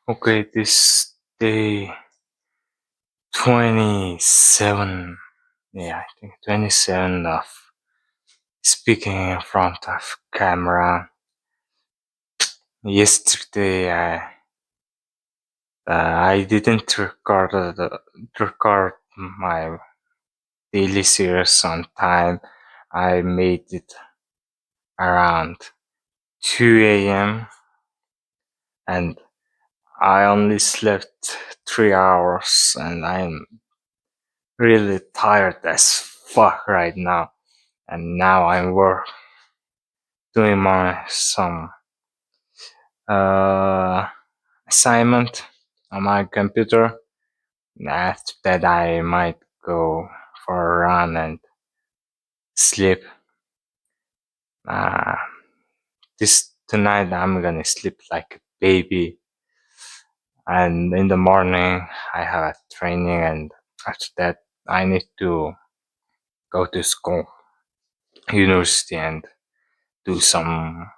Okay, this day 27. Yeah, I think 27 of speaking in front of camera. Yesterday, I didn't record my daily series on time. I made it around 2 a.m. and I only slept 3 hours, and I'm really tired as fuck right now. And now I'm doing some uh, assignment on my computer. After that, I might go for a run and sleep. Uh, this tonight, I'm gonna sleep like a baby, and in the morning, I have a training, and after that, I need to go to school, university, and do some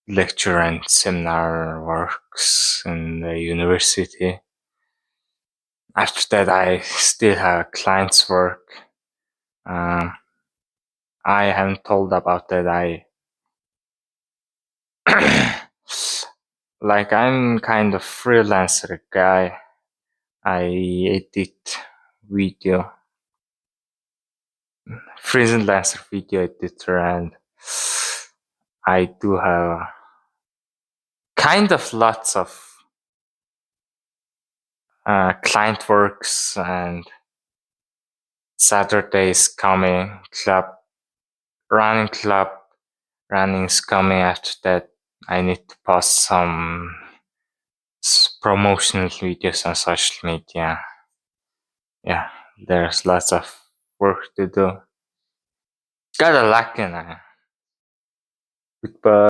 lecture and seminar works in the university. After that, I still have clients work. Um, I haven't told about that. Like, I'm kind of freelancer guy. I edit video, freelancer video editor, and I do have kind of lots of client works, and Saturday is coming. Club running is coming. After that, I need to post some promotional videos on social media. Yeah, there's lots of work to do. Gotta luck in. Goodbye.